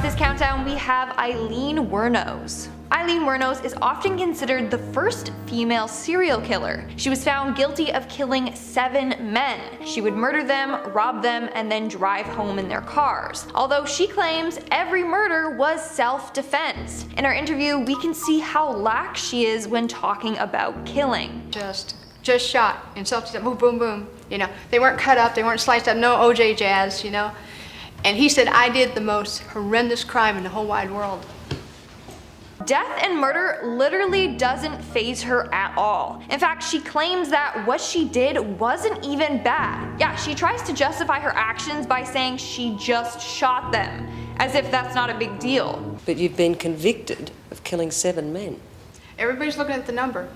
this countdown, we have Eileen Wuornos. Eileen Wuornos is often considered the first female serial killer. She was found guilty of killing 7 men. She would murder them, rob them, and then drive home in their cars. Although she claims every murder was self-defense. In our interview, we can see how lax she is when talking about killing. Just shot in self-defense, boom, boom, boom. You know, they weren't cut up, they weren't sliced up, no OJ jazz, you know. And he said, I did the most horrendous crime in the whole wide world. Death and murder literally doesn't faze her at all. In fact, she claims that what she did wasn't even bad. Yeah, she tries to justify her actions by saying she just shot them, as if that's not a big deal. But you've been convicted of killing 7 men. Everybody's looking at the number.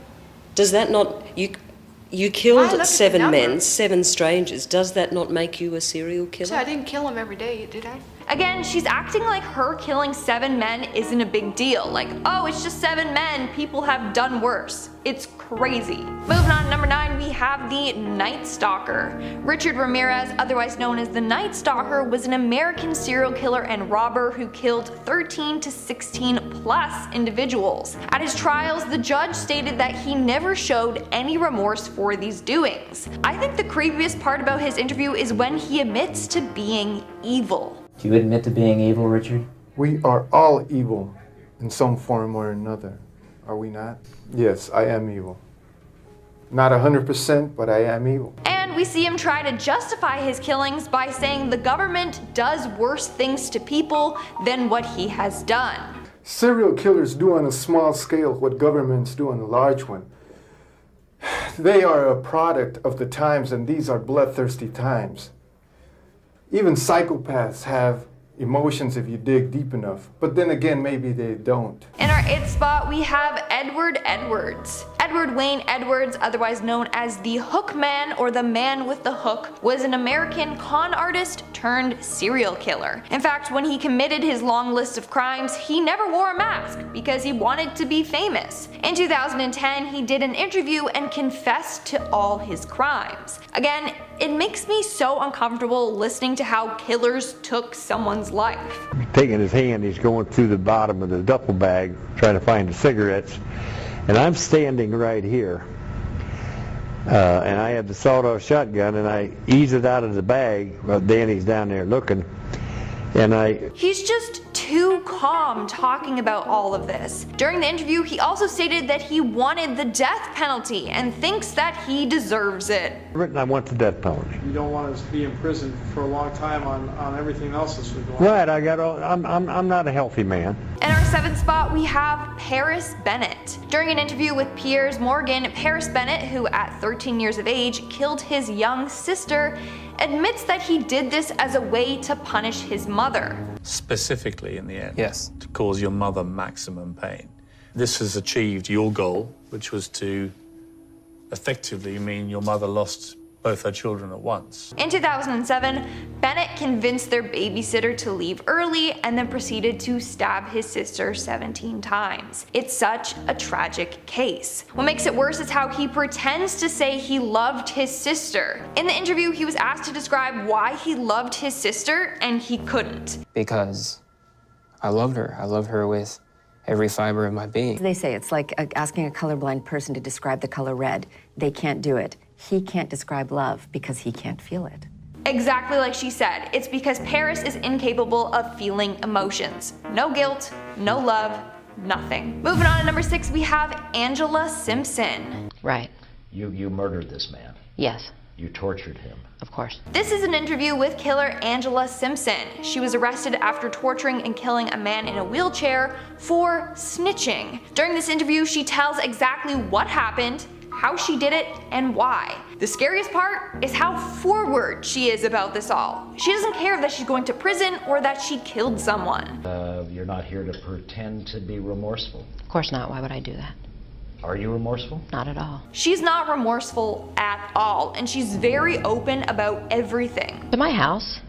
Does that not, you killed 7 men, 7 strangers, does that not make you a serial killer? So I didn't kill them every day, did I? Again, she's acting like her killing 7 men isn't a big deal. Like, oh, it's just 7 men, people have done worse. It's crazy. Moving on to number 9, we have the Night Stalker. Richard Ramirez, otherwise known as the Night Stalker, was an American serial killer and robber who killed 13 to 16 plus individuals. At his trials, the judge stated that he never showed any remorse for these doings. I think the creepiest part about his interview is when he admits to being evil. Do you admit to being evil, Richard? We are all evil in some form or another, are we not? Yes, I am evil. Not 100%, but I am evil. And we see him try to justify his killings by saying the government does worse things to people than what he has done. Serial killers do on a small scale what governments do on a large one. They are a product of the times, and these are bloodthirsty times. Even psychopaths have emotions if you dig deep enough, but then again, maybe they don't. In our It spot, we have Edward Edwards. Edward Wayne Edwards, otherwise known as the Hook Man or the Man with the Hook, was an American con artist turned serial killer. In fact, when he committed his long list of crimes, he never wore a mask because he wanted to be famous. In 2010, he did an interview and confessed to all his crimes. Again, it makes me so uncomfortable listening to how killers took someone's life. Taking his hand, he's going through the bottom of the duffel bag trying to find the cigarettes, and I'm standing right here, and I have the sawed-off shotgun, and I ease it out of the bag while Danny's down there looking, and He's just too calm talking about all of this. During the interview, he also stated that he wanted the death penalty and thinks that he deserves it. I want the death penalty. You don't want us to be in prison for a long time on everything else that's been going on. Right, I'm not a healthy man. In our 7th spot, we have Paris Bennett. During an interview with Piers Morgan, Paris Bennett, who at 13 years of age killed his young sister, admits that he did this as a way to punish his mother. Specifically in the end, Yes. to cause your mother maximum pain. This has achieved your goal, which was to effectively mean your mother lost both her children at once. In 2007, Bennett convinced their babysitter to leave early and then proceeded to stab his sister 17 times. It's such a tragic case. What makes it worse is how he pretends to say he loved his sister. In the interview, he was asked to describe why he loved his sister, and he couldn't. Because I loved her. I loved her with every fiber of my being. They say it's like asking a colorblind person to describe the color red. They can't do it. He can't describe love because he can't feel it. Exactly like she said, it's because Paris is incapable of feeling emotions. No guilt, no love, nothing. Moving on to number 6, we have Angela Simpson. Right. You murdered this man. Yes. You tortured him. Of course. This is an interview with killer Angela Simpson. She was arrested after torturing and killing a man in a wheelchair for snitching. During this interview, she tells exactly what happened, how she did it, and why. The scariest part is how forward she is about this all. She doesn't care that she's going to prison or that she killed someone. You're not here to pretend to be remorseful. Of course not. Why would I do that? Are you remorseful? Not at all. She's not remorseful at all, and she's very open about everything. To my house,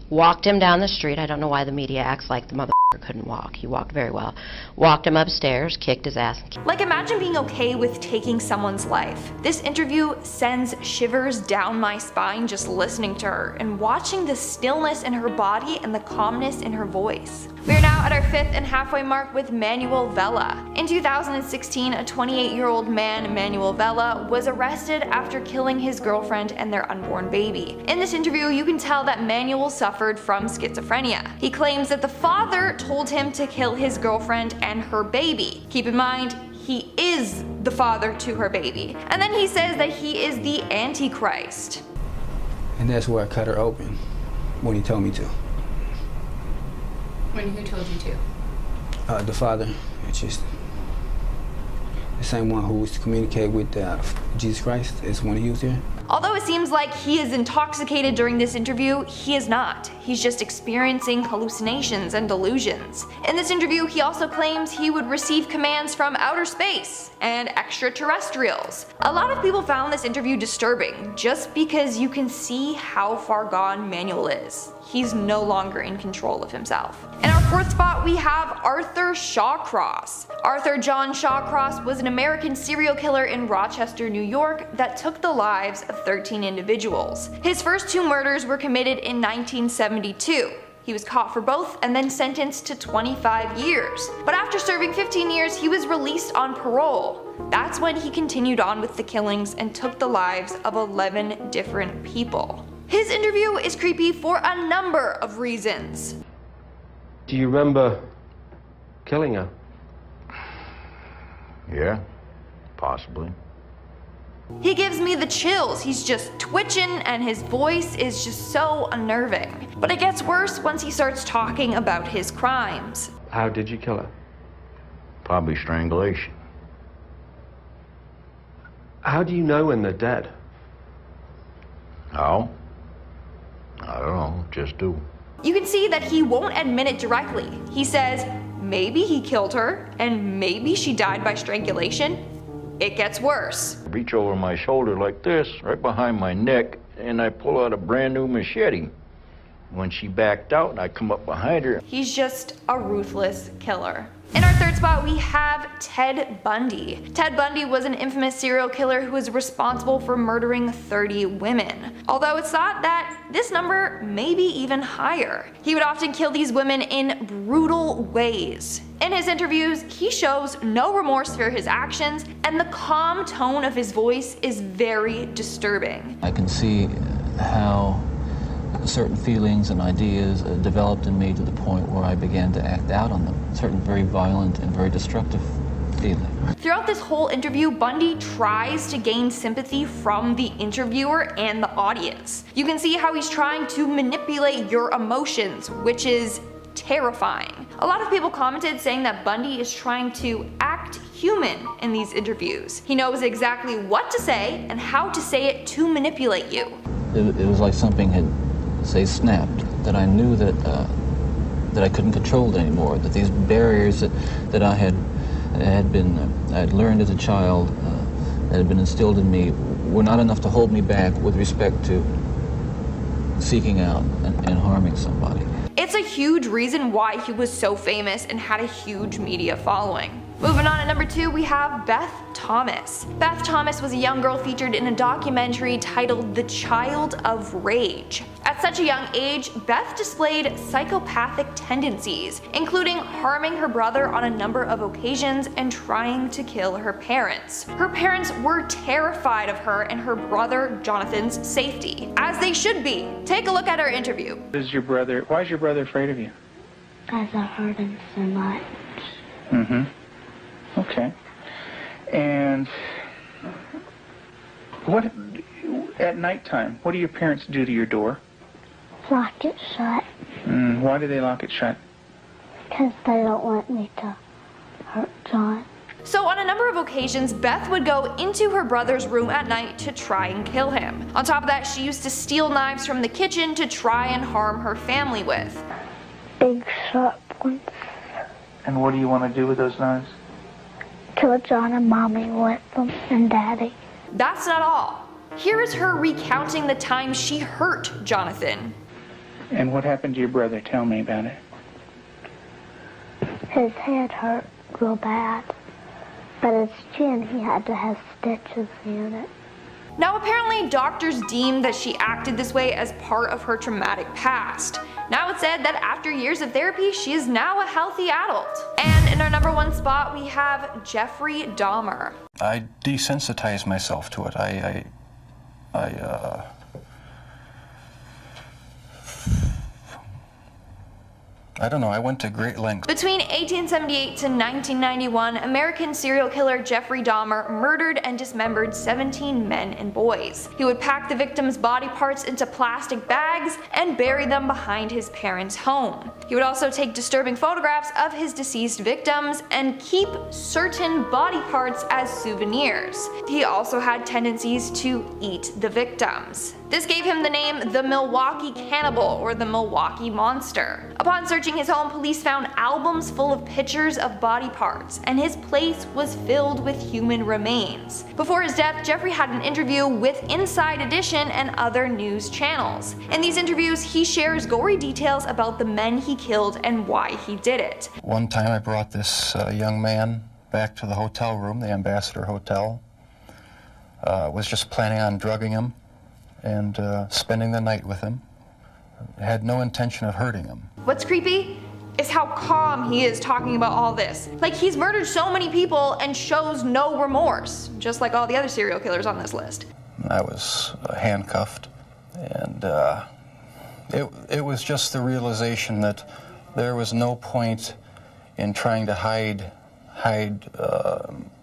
walked him down the street. I don't know why the media acts like the mother couldn't walk. He walked very well. Walked him upstairs, kicked his ass. Like, imagine being okay with taking someone's life. This interview sends shivers down my spine just listening to her and watching the stillness in her body and the calmness in her voice. We are now at our 5th and halfway mark with Manuel Vela. In 2016, a 28-year-old man, Manuel Vela, was arrested after killing his girlfriend and their unborn baby. In this interview, you can tell that Manuel suffered from schizophrenia. He claims that the father told him to kill his girlfriend and her baby. Keep in mind, he is the father to her baby. And then he says that he is the Antichrist. And that's where I cut her open, when he told me to. Who told you to? The father. It's just the same one who was to communicate with Jesus Christ is when he was there. Although it seems like he is intoxicated during this interview, he is not. He's just experiencing hallucinations and delusions. In this interview, he also claims he would receive commands from outer space and extraterrestrials. A lot of people found this interview disturbing just because you can see how far gone Manuel is. He's no longer in control of himself. In our 4th spot, we have Arthur Shawcross. Arthur John Shawcross was an American serial killer in Rochester, New York that took the lives of 13 individuals. His first 2 murders were committed in 1972. He was caught for both and then sentenced to 25 years. But after serving 15 years, he was released on parole. That's when he continued on with the killings and took the lives of 11 different people. His interview is creepy for a number of reasons. Do you remember killing her? Yeah, possibly. He gives me the chills. He's just twitching and his voice is just so unnerving. But it gets worse once he starts talking about his crimes. How did you kill her? Probably strangulation. How do you know when they're dead? How? I don't know, just do. You can see that he won't admit it directly. He says maybe he killed her and maybe she died by strangulation. It gets worse. Reach over my shoulder like this, right behind my neck, and I pull out a brand new machete. When she backed out, I come up behind her. He's just a ruthless killer. In our 3rd spot, we have Ted Bundy. Ted Bundy was an infamous serial killer who was responsible for murdering 30 women. Although it's thought that this number may be even higher. He would often kill these women in brutal ways. In his interviews, he shows no remorse for his actions, and the calm tone of his voice is very disturbing. I can see how certain feelings and ideas developed in me to the point where I began to act out on them. Certain very violent and very destructive feelings. Throughout this whole interview, Bundy tries to gain sympathy from the interviewer and the audience. You can see how he's trying to manipulate your emotions, which is terrifying. A lot of people commented saying that Bundy is trying to act human in these interviews. He knows exactly what to say and how to say it to manipulate you. It was like something had, say, snapped, that I knew that I couldn't control it anymore, that these barriers that I had learned as a child, that had been instilled in me, were not enough to hold me back with respect to seeking out and harming somebody. It's a huge reason why he was so famous and had a huge media following. Moving on at number 2, we have Beth Thomas. Beth Thomas was a young girl featured in a documentary titled The Child of Rage. At such a young age, Beth displayed psychopathic tendencies, including harming her brother on a number of occasions and trying to kill her parents. Her parents were terrified of her and her brother Jonathan's safety, as they should be. Take a look at our interview. Why is your brother afraid of you? Because I hurt him so much. Mm-hmm. Okay. And what, at nighttime, what do your parents do to your door? Lock it shut. Why do they lock it shut? Because they don't want me to hurt John. So on a number of occasions, Beth would go into her brother's room at night to try and kill him. On top of that, she used to steal knives from the kitchen to try and harm her family with. Big sharp ones. And what do you want to do with those knives? Kill John and Mommy with them, and Daddy. That's not all. Here is her recounting the time she hurt Jonathan. And what happened to your brother? Tell me about it. His head hurt real bad, but his chin, he had to have stitches in it. Now apparently doctors deemed that she acted this way as part of her traumatic past. Now it's said that after years of therapy, she is now a healthy adult. And in our number 1 spot, we have Jeffrey Dahmer. I desensitized myself to it. I don't know, I went to great lengths. Between 1878 to 1991, American serial killer Jeffrey Dahmer murdered and dismembered 17 men and boys. He would pack the victims' body parts into plastic bags and bury them behind his parents' home. He would also take disturbing photographs of his deceased victims and keep certain body parts as souvenirs. He also had tendencies to eat the victims. This gave him the name the Milwaukee Cannibal or the Milwaukee Monster. Upon searching his home, police found albums full of pictures of body parts, and his place was filled with human remains. Before his death, Jeffrey had an interview with Inside Edition and other news channels. In these interviews, he shares gory details about the men he killed and why he did it. One time I brought this young man back to the hotel room, the Ambassador Hotel. Was just planning on drugging him and spending the night with him. Had no intention of hurting him. What's creepy is how calm he is talking about all this. Like he's murdered so many people and shows no remorse, just like all the other serial killers on this list. I was handcuffed, and it was just the realization that there was no point in trying to hide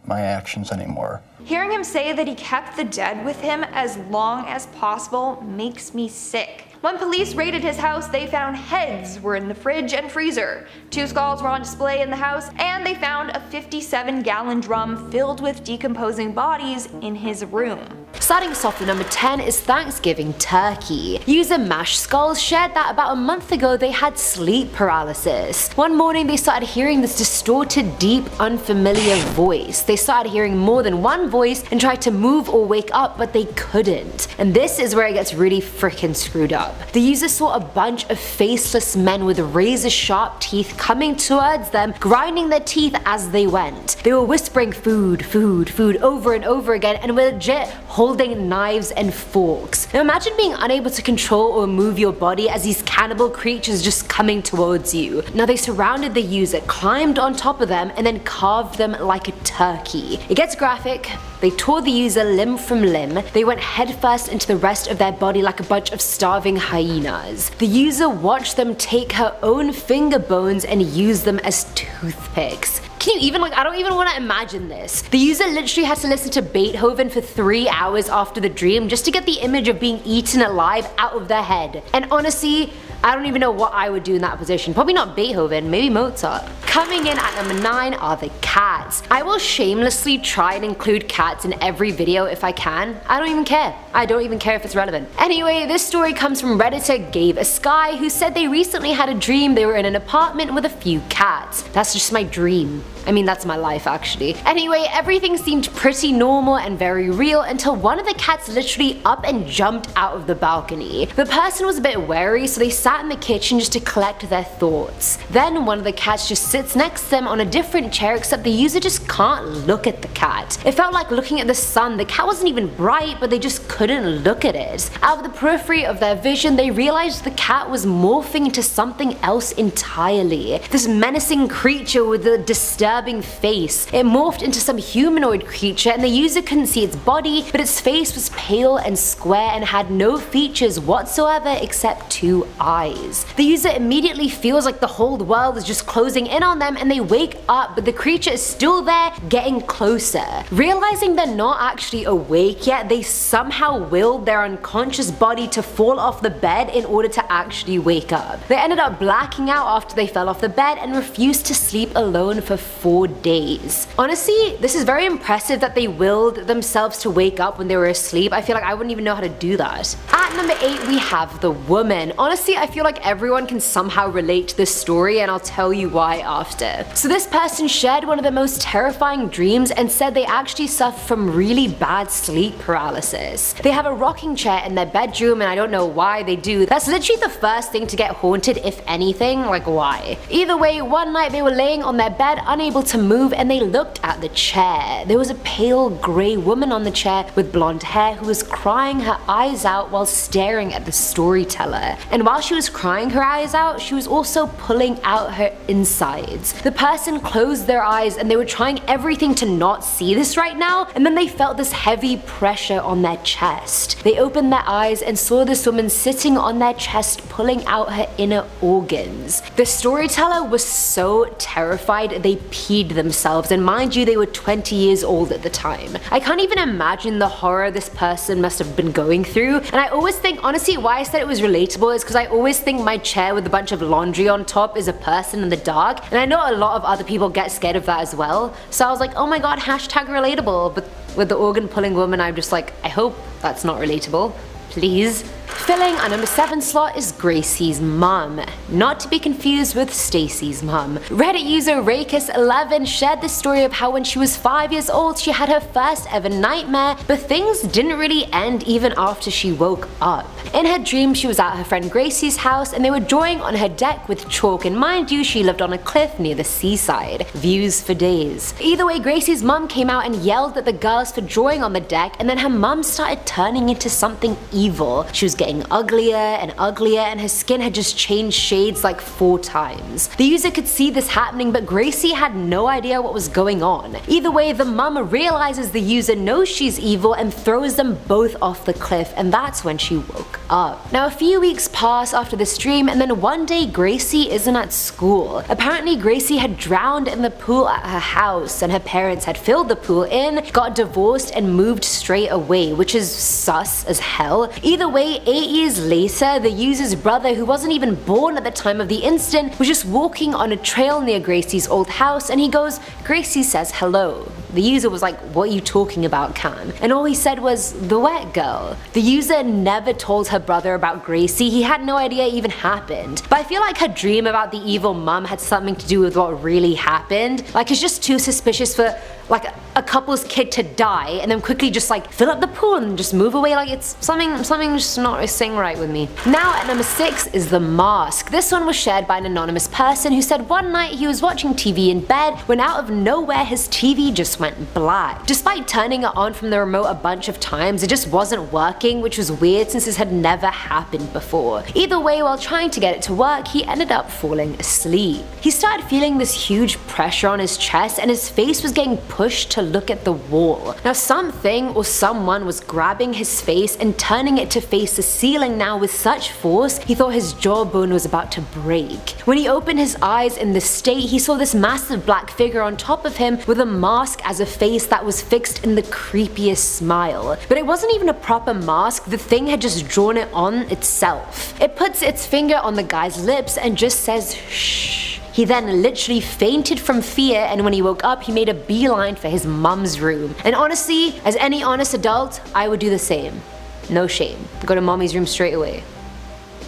my actions anymore. Hearing him say that he kept the dead with him as long as possible makes me sick. When police raided his house, they found heads were in the fridge and freezer. 2 skulls were on display in the house, and they found a 57-gallon drum filled with decomposing bodies in his room. Starting us off at number 10 is Thanksgiving turkey. User Mash Skulls shared that about a month ago they had sleep paralysis. One morning they started hearing this distorted, deep, unfamiliar voice. They started hearing more than one voice and tried to move or wake up, but they couldn't. And this is where it gets really freaking screwed up. The user saw a bunch of faceless men with razor-sharp teeth coming towards them, grinding their teeth as they went. They were whispering food, food, food over and over again, and were legit holding knives and forks. Now imagine being unable to control or move your body as these cannibal creatures just coming towards you. Now they surrounded the user, climbed on top of them, and then carved them like a turkey. It gets graphic. They tore the user limb from limb. They went headfirst into the rest of their body like a bunch of starving hyenas. The user watched them take her own finger bones and use them as toothpicks. Can you even, I don't even want to imagine this. The user literally had to listen to Beethoven for 3 hours after the dream just to get the image of being eaten alive out of their head. And honestly, I don't even know what I would do in that position. Probably not Beethoven, maybe Mozart. Coming in at number 9 are the cats. I will shamelessly try and include cats in every video if I can. I don't even care. I don't even care if it's relevant. Anyway, this story comes from Redditor Gave a Sky, who said they recently had a dream they were in an apartment with a few cats. That's just my dream. I mean, that's my life actually. Anyway, everything seemed pretty normal and very real until one of the cats literally up and jumped out of the balcony. The person was a bit wary, so they sat in the kitchen just to collect their thoughts. Then one of the cats just sits next to them on a different chair, except the user just can't look at the cat. It felt like looking at the sun. The cat wasn't even bright, but they just couldn't look at it. Out of the periphery of their vision, they realized the cat was morphing into something else entirely. This menacing creature with a disturbing face. It morphed into some humanoid creature, and the user couldn't see its body, but its face was pale and square and had no features whatsoever except 2 eyes. The user immediately feels like the whole world is just closing in on them, and they wake up, but the creature is still there, getting closer. Realizing they're not actually awake yet, they somehow willed their unconscious body to fall off the bed in order to actually wake up. They ended up blacking out after they fell off the bed and refused to sleep alone for 4 days. Honestly, this is very impressive that they willed themselves to wake up when they were asleep. I feel like I wouldn't even know how to do that. At number 8, we have the woman. Honestly, I feel like everyone can somehow relate to this story, and I'll tell you why after. So this person shared one of the most terrifying dreams and said they actually suffer from really bad sleep paralysis. They have a rocking chair in their bedroom, and I don't know why they do. That's literally the first thing to get haunted, if anything. Like, why? Either way, one night they were laying on their bed unable to move, and they looked at the chair. There was a pale grey woman on the chair with blonde hair who was crying her eyes out while staring at the storyteller. And while she was crying her eyes out, she was also pulling out her insides. The person closed their eyes and they were trying everything to not see this right now, and then they felt this heavy pressure on their chest. They opened their eyes and saw this woman sitting on their chest pulling out her inner organs. The storyteller was so terrified they peed themselves, and mind you, they were 20 years old at the time. I can't even imagine the horror this person must have been going through, and I always think, honestly, why I said it was relatable is because I always think my chair with a bunch of laundry on top is a person in the dark, and I know a lot of other people get scared of that as well. So I was like, oh my god, hashtag relatable. But with the organ pulling woman, I'm just like, I hope that's not relatable. Please. Filling our number 7 slot is Gracie's mum, not to be confused with Stacy's mum. Reddit user Rakis11 shared the story of how when she was 5 years old she had her first ever nightmare, but things didn't really end even after she woke up. In her dream, she was at her friend Gracie's house and they were drawing on her deck with chalk, and mind you, she lived on a cliff near the seaside. Views for days. Either way, Gracie's mum came out and yelled at the girls for drawing on the deck, and then her mum started turning into something evil. She was getting uglier and uglier, and her skin had just changed shades like 4 times. The user could see this happening, but Gracie had no idea what was going on. Either way, the mum realizes the user knows she's evil and throws them both off the cliff, and that's when she woke up. Now a few weeks pass after this dream, and then one day Gracie isn't at school. Apparently Gracie had drowned in the pool at her house, and her parents had filled the pool in, got divorced, and moved straight away, which is sus as hell. Either way, 8 years later, the user's brother, who wasn't even born at the time of the incident, was just walking on a trail near Gracie's old house, and he goes, "Gracie says hello." The user was like, "What are you talking about, Cam?" And all he said was, "The wet girl." The user never told her brother about Gracie. He had no idea it even happened. But I feel like her dream about the evil mum had something to do with what really happened. Like, it's just too suspicious for like a couple's kid to die and then quickly just like fill up the pool and just move away. Like, it's something just not sitting right with me. Now at number 6 is The Mask. This one was shared by an anonymous person who said one night he was watching TV in bed when out of nowhere his TV just went black. Despite turning it on from the remote a bunch of times, it just wasn't working, which was weird since this had never happened before. Either way, while trying to get it to work, he ended up falling asleep. He started feeling this huge pressure on his chest and his face was getting pushed to look at the wall. Now something or someone was grabbing his face and turning it to face the ceiling now with such force he thought his jawbone was about to break. When he opened his eyes in this state, he saw this massive black figure on top of him with a mask as a face that was fixed in the creepiest smile. But it wasn't even a proper mask, the thing had just drawn it on itself. It puts its finger on the guy's lips and just says shh. He then literally fainted from fear, and when he woke up he made a beeline for his mum's room. And honestly, as any honest adult, I would do the same. No shame. Go to mommy's room straight away.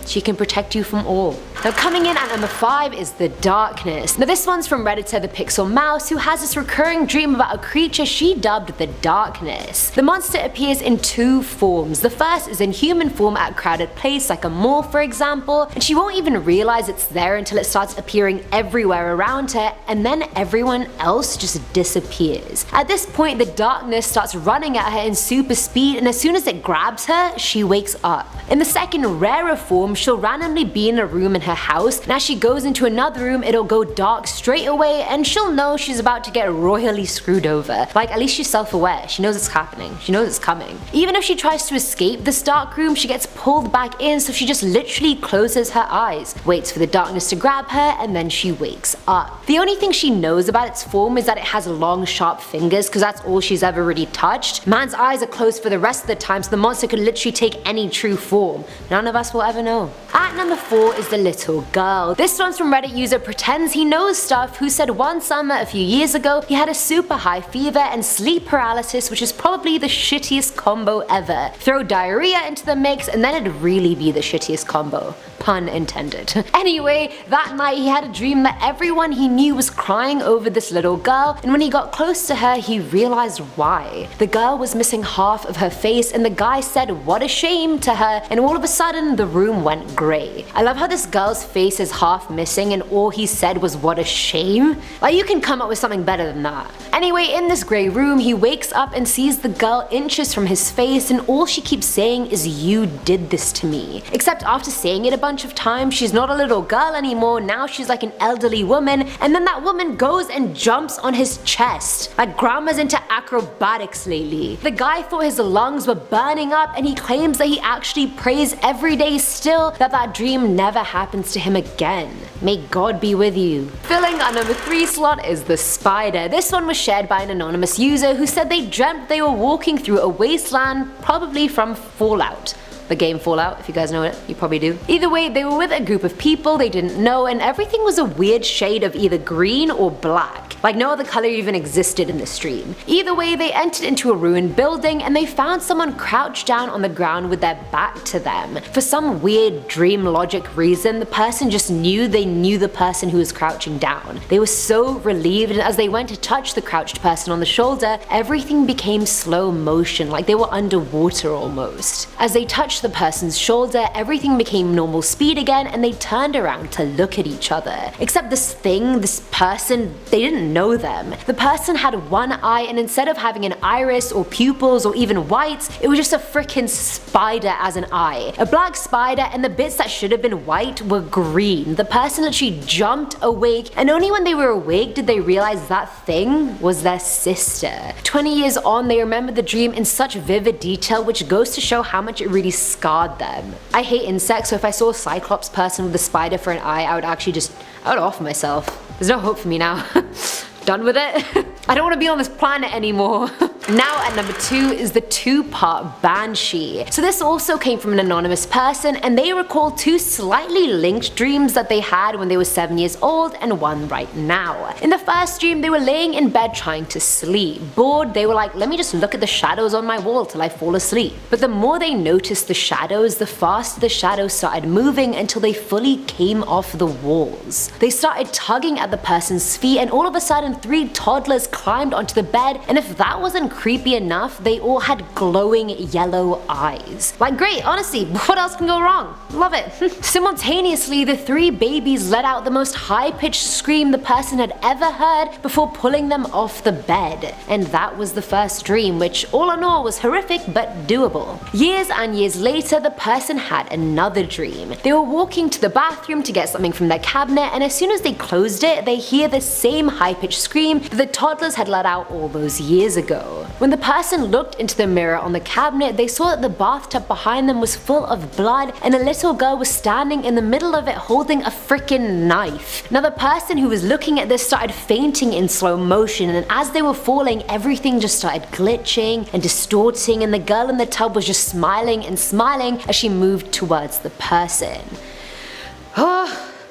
She can protect you from all. Now coming in at number 5 is The Darkness. Now this one's from Redditor The Pixel Mouse, who has this recurring dream about a creature she dubbed The Darkness. The monster appears in 2 forms. The first is in human form at a crowded place like a mall for example, and she won't even realize it's there until it starts appearing everywhere around her, and then everyone else just disappears. At this point the darkness starts running at her in super speed, and as soon as it grabs her, she wakes up. In the second rarer form, she'll randomly be in a room in her house, and as she goes into another room it'll go dark straight away and she'll know she's about to get royally screwed over. Like, at least she's self-aware, she knows it's happening, she knows it's coming. Even if she tries to escape this dark room, she gets pulled back in, so she just literally closes her eyes, waits for the darkness to grab her, and then she wakes up. The only thing she knows about its form is that it has long sharp fingers, because that's all she's ever really touched. Man's eyes are closed for the rest of the time, so the monster could literally take any true form. None of us will ever know. more. At number 4 is the little girl. This one's from Reddit user Pretends He Knows Stuff, who said one summer a few years ago he had a super high fever and sleep paralysis, which is probably the shittiest combo ever. Throw diarrhea into the mix and then it'd really be the shittiest combo. Pun intended. Anyway, that night he had a dream that everyone he knew was crying over this little girl, and when he got close to her he realized why. The girl was missing half of her face and the guy said what a shame to her, and all of a sudden the room went grey. I love how this girl's face is half missing and all he said was what a shame. Like, you can come up with something better than that. Anyway, in this grey room he wakes up and sees the girl inches from his face, and all she keeps saying is "you did this to me." Except after saying it a bunch of times, she's not a little girl anymore, now she's like an elderly woman, and then that woman goes and jumps on his chest. Like grandma's into acrobatics lately. The guy thought his lungs were burning up, and he claims that he actually prays every day still that that dream never happens to him again. May God be with you. Filling our number 3 slot is the spider. This one was shared by an anonymous user who said they dreamt they were walking through a wasteland, probably from Fallout. The game Fallout, if you guys know it, you probably do. Either way, they were with a group of people they didn't know, and everything was a weird shade of either green or black. Like no other color even existed in this dream. Either way, they entered into a ruined building and they found someone crouched down on the ground with their back to them. For some weird dream logic reason, the person just knew they knew the person who was crouching down. They were so relieved, and as they went to touch the crouched person on the shoulder, everything became slow motion, like they were underwater almost. As they touched the person's shoulder, everything became normal speed again, and they turned around to look at each other. Except this person, they didn't know them. The person had one eye, and instead of having an iris or pupils or even whites, it was just a freaking spider as an eye. A black spider, and the bits that should have been white were green. The person literally jumped awake, and only when they were awake did they realize that thing was their sister. 20 years on, they remember the dream in such vivid detail, which goes to show how much it really scarred them. I hate insects, so if I saw a cyclops person with a spider for an eye, I would off myself. There's no hope for me now. Done with it? I don't want to be on this planet anymore. Now at number 2 is the 2-part Banshee. So this also came from an anonymous person, and they recall 2 slightly linked dreams that they had when they were 7 years old and one right now. In the first dream, they were laying in bed trying to sleep. Bored, they were like, let me just look at the shadows on my wall till I fall asleep. But the more they noticed the shadows, the faster the shadows started moving until they fully came off the walls. They started tugging at the person's feet, and all of a sudden 3 toddlers climbed onto the bed, and if that wasn't creepy enough, they all had glowing yellow eyes. Like great, honestly, what else can go wrong? Love it. Simultaneously, the 3 babies let out the most high-pitched scream the person had ever heard before pulling them off the bed. And that was the first dream, which all in all was horrific but doable. Years and years later, the person had another dream. They were walking to the bathroom to get something from their cabinet, and as soon as they closed it, they hear the same high-pitched scream that the toddlers had let out all those years ago. When the person looked into the mirror on the cabinet, they saw that the bathtub behind them was full of blood, and a little girl was standing in the middle of it holding a freaking knife. Now the person who was looking at this started fainting in slow motion, and as they were falling, everything just started glitching and distorting, and the girl in the tub was just smiling and smiling as she moved towards the person.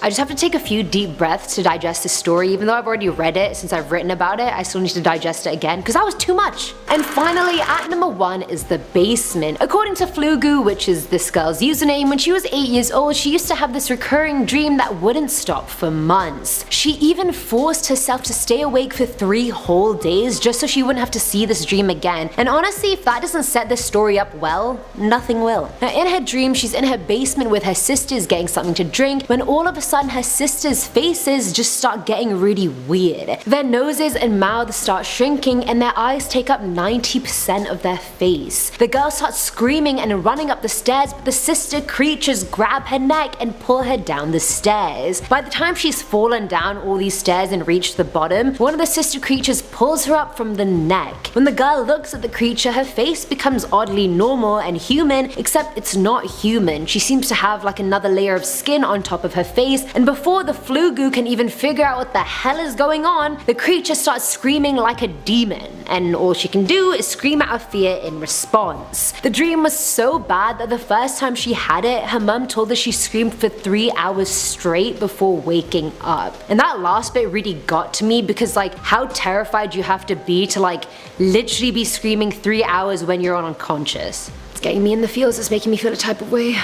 I just have to take a few deep breaths to digest this story. Even though I've already read it since I've written about it, I still need to digest it again because that was too much. And finally, at number 1 is the basement. According to Flugu, which is this girl's username, when she was 8 years old, she used to have this recurring dream that wouldn't stop for months. She even forced herself to stay awake for 3 whole days just so she wouldn't have to see this dream again. And honestly, if that doesn't set this story up well, nothing will. Now in her dream, she's in her basement with her sisters getting something to drink when all of a sudden her sisters' faces just start getting really weird. Their noses and mouths start shrinking and their eyes take up 90% of their face. The girl starts screaming and running up the stairs, but the sister creatures grab her neck and pull her down the stairs. By the time she's fallen down all these stairs and reached the bottom, one of the sister creatures pulls her up from the neck. When the girl looks at the creature, her face becomes oddly normal and human, except it's not human. She seems to have like another layer of skin on top of her face, Achilles, and before the flugu can even figure out what the hell is going on, the creature starts screaming like a demon, and all she can do is scream out of fear in response. The dream was so bad that the first time she had it, her mum told her she screamed for 3 hours straight before waking up. And that last bit really got to me because like how terrified you have to be to like literally be screaming 3 hours when you're unconscious. It's getting me in the feels, it's making me feel a type of way.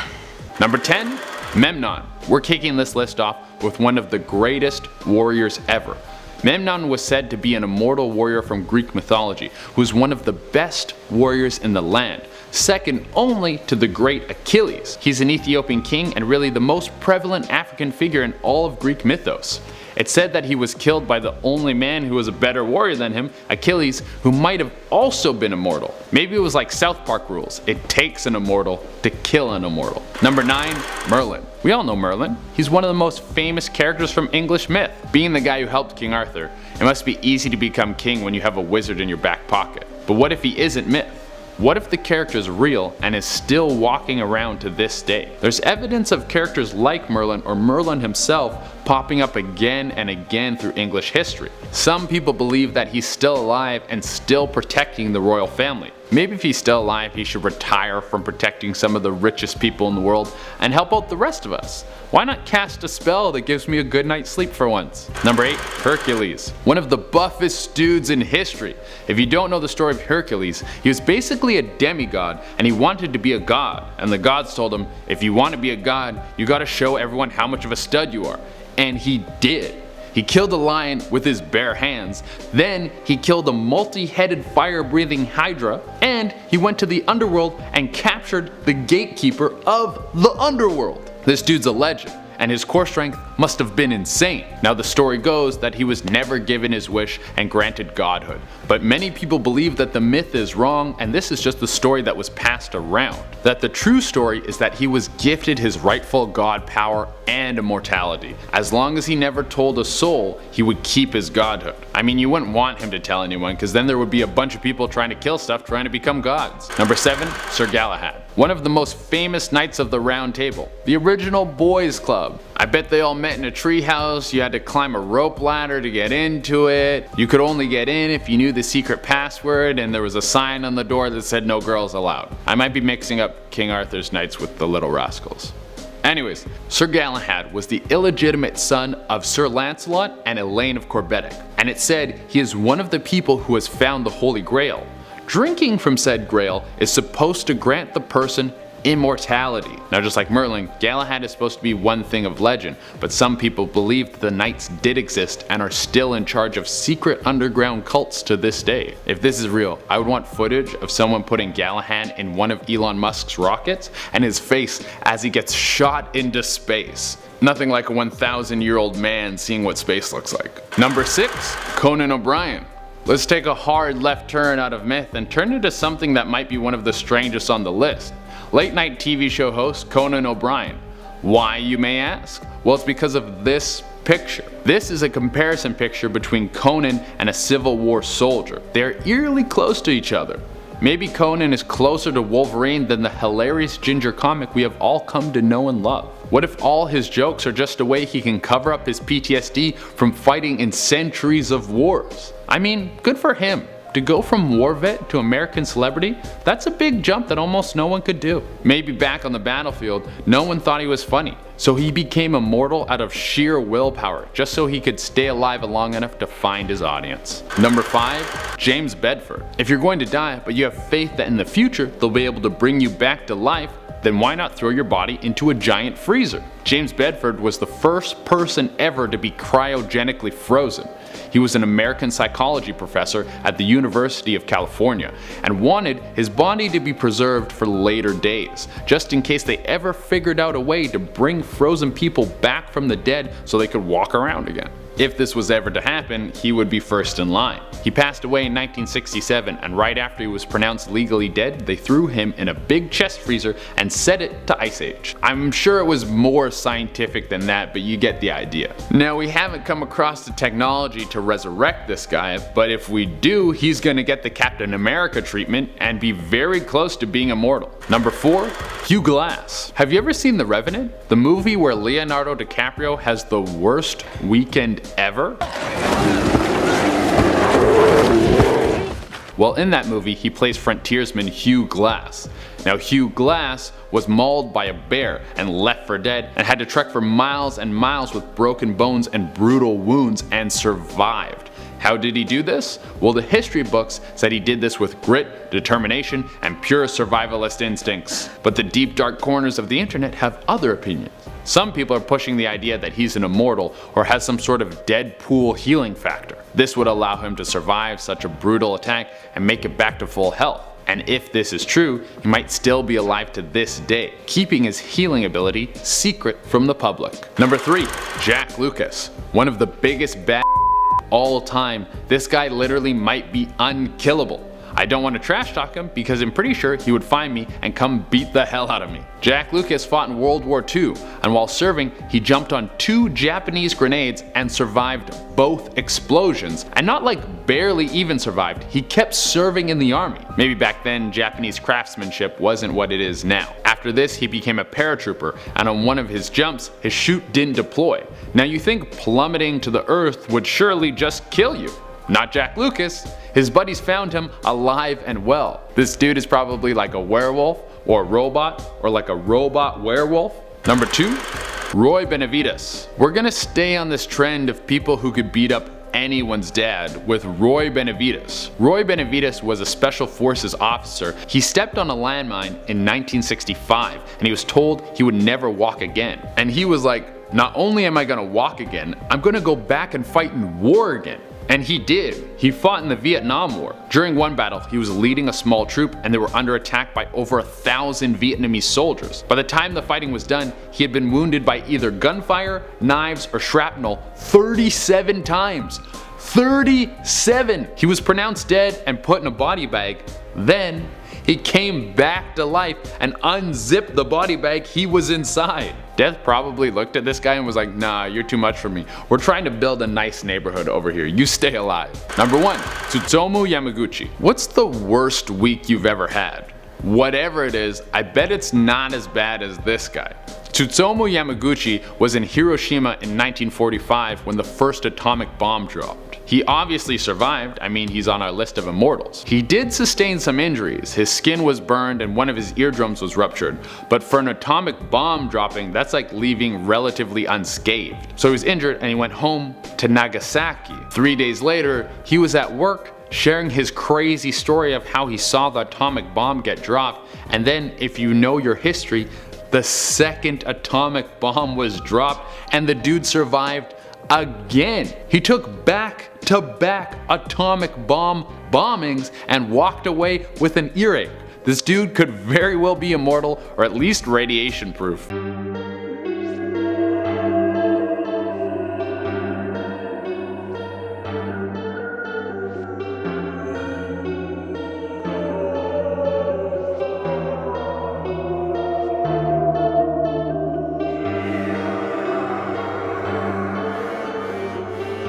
Number 10, Memnon. We're kicking this list off with one of the greatest warriors ever. Memnon was said to be an immortal warrior from Greek mythology who was one of the best warriors in the land, second only to the great Achilles. He's an Ethiopian king and really the most prevalent African figure in all of Greek mythos. It's said that he was killed by the only man who was a better warrior than him, Achilles, who might have also been immortal. Maybe it was like South Park rules, it takes an immortal to kill an immortal. Number 9, Merlin. We all know Merlin. He's one of the most famous characters from English myth. Being the guy who helped King Arthur, it must be easy to become king when you have a wizard in your back pocket. But what if he isn't myth? What if the character is real and is still walking around to this day? There's evidence of characters like Merlin or Merlin himself popping up again and again through English history. Some people believe that he's still alive and still protecting the royal family. Maybe if he's still alive, he should retire from protecting some of the richest people in the world and help out the rest of us. Why not cast a spell that gives me a good night's sleep for once? Number 8, Hercules. One of the buffest dudes in history. If you don't know the story of Hercules, he was basically a demigod and he wanted to be a god. And the gods told him, if you want to be a god, you gotta show everyone how much of a stud you are. And he did. He killed a lion with his bare hands, then he killed a multi-headed fire-breathing hydra, and he went to the underworld and captured the gatekeeper of the underworld. This dude's a legend, and his core strength must have been insane. Now the story goes that he was never given his wish and granted godhood, but many people believe that the myth is wrong and this is just the story that was passed around. That the true story is that he was gifted his rightful god power and immortality. As long as he never told a soul, he would keep his godhood. I mean, you wouldn't want him to tell anyone because then there would be a bunch of people trying to kill stuff trying to become gods. Number 7, Sir Galahad. One of the most famous knights of the Round Table, the original boys club. I bet they all met in a treehouse, you had to climb a rope ladder to get into it. You could only get in if you knew the secret password and there was a sign on the door that said no girls allowed. I might be mixing up King Arthur's knights with the Little Rascals. Anyways, Sir Galahad was the illegitimate son of Sir Lancelot and Elaine of Corbetic, and it said he is one of the people who has found the Holy Grail. Drinking from said grail is supposed to grant the person immortality. Now just like Merlin, Galahad is supposed to be one thing of legend, but some people believe that the knights did exist and are still in charge of secret underground cults to this day. If this is real, I would want footage of someone putting Galahad in one of Elon Musk's rockets and his face as he gets shot into space. Nothing like a 1,000-year-old man seeing what space looks like. Number 6, Conan O'Brien. Let's take a hard left turn out of myth and turn into something that might be one of the strangest on the list. Late night TV show host Conan O'Brien. Why, you may ask? Well, it's because of this picture. This is a comparison picture between Conan and a Civil War soldier. They're eerily close to each other. Maybe Conan is closer to Wolverine than the hilarious ginger comic we have all come to know and love. What if all his jokes are just a way he can cover up his PTSD from fighting in centuries of wars? I mean, good for him. To go from war vet to American celebrity, that's a big jump that almost no one could do. Maybe back on the battlefield, no one thought he was funny, so he became immortal out of sheer willpower, just so he could stay alive long enough to find his audience. Number 5, James Bedford. If you're going to die, but you have faith that in the future they'll be able to bring you back to life, then why not throw your body into a giant freezer? James Bedford was the first person ever to be cryogenically frozen. He was an American psychology professor at the University of California and wanted his body to be preserved for later days, just in case they ever figured out a way to bring frozen people back from the dead so they could walk around again. If this was ever to happen, he would be first in line. He passed away in 1967, and right after he was pronounced legally dead, they threw him in a big chest freezer and set it to ice age. I'm sure it was more scientific than that, but you get the idea. Now, we haven't come across the technology to resurrect this guy, but if we do, he's gonna get the Captain America treatment and be very close to being immortal. Number 4, Hugh Glass. Have you ever seen The Revenant? The movie where Leonardo DiCaprio has the worst weekend ever? Well, in that movie, he plays frontiersman Hugh Glass. Now, Hugh Glass was mauled by a bear and left for dead, and had to trek for miles and miles with broken bones and brutal wounds, and survived. How did he do this? Well, the history books said he did this with grit, determination, and pure survivalist instincts. But the deep dark corners of the internet have other opinions. Some people are pushing the idea that he's an immortal or has some sort of Deadpool healing factor. This would allow him to survive such a brutal attack and make it back to full health. And if this is true, he might still be alive to this day, keeping his healing ability secret from the public. Number 3, Jack Lucas. One of the biggest bad all time. This guy literally might be unkillable. I don't want to trash talk him because I'm pretty sure he would find me and come beat the hell out of me. Jack Lucas fought in World War II, and while serving, he jumped on 2 Japanese grenades and survived both explosions. And not like barely even survived, he kept serving in the army. Maybe back then Japanese craftsmanship wasn't what it is now. After this, he became a paratrooper, and on one of his jumps, his chute didn't deploy. Now you think plummeting to the earth would surely just kill you. Not Jack Lucas. His buddies found him alive and well. This dude is probably like a werewolf or a robot, or like a robot werewolf. Number 2, Roy Benavides. We're gonna stay on this trend of people who could beat up anyone's dad with Roy Benavides. Roy Benavides was a special forces officer. He stepped on a landmine in 1965, and he was told he would never walk again. And he was like, not only am I gonna walk again, I'm gonna go back and fight in war again. And he did. He fought in the Vietnam War. During one battle, he was leading a small troop, and they were under attack by over 1,000 Vietnamese soldiers. By the time the fighting was done, he had been wounded by either gunfire, knives, or shrapnel 37 times. 37! He was pronounced dead and put in a body bag. Then, he came back to life and unzipped the body bag he was inside. Death probably looked at this guy and was like, nah, you're too much for me. We're trying to build a nice neighborhood over here. You stay alive. Number 1, Tsutomu Yamaguchi. What's the worst week you've ever had? Whatever it is, I bet it's not as bad as this guy. Tsutomu Yamaguchi was in Hiroshima in 1945 when the first atomic bomb dropped. He obviously survived. I mean, he's on our list of immortals. He did sustain some injuries. His skin was burned and one of his eardrums was ruptured. But for an atomic bomb dropping, that's like leaving relatively unscathed. So he was injured and he went home to Nagasaki. 3 days later, he was at work sharing his crazy story of how he saw the atomic bomb get dropped. And then, if you know your history, the second atomic bomb was dropped and the dude survived again. He took back-to-back atomic bomb bombings and walked away with an earache. This dude could very well be immortal, or at least radiation proof.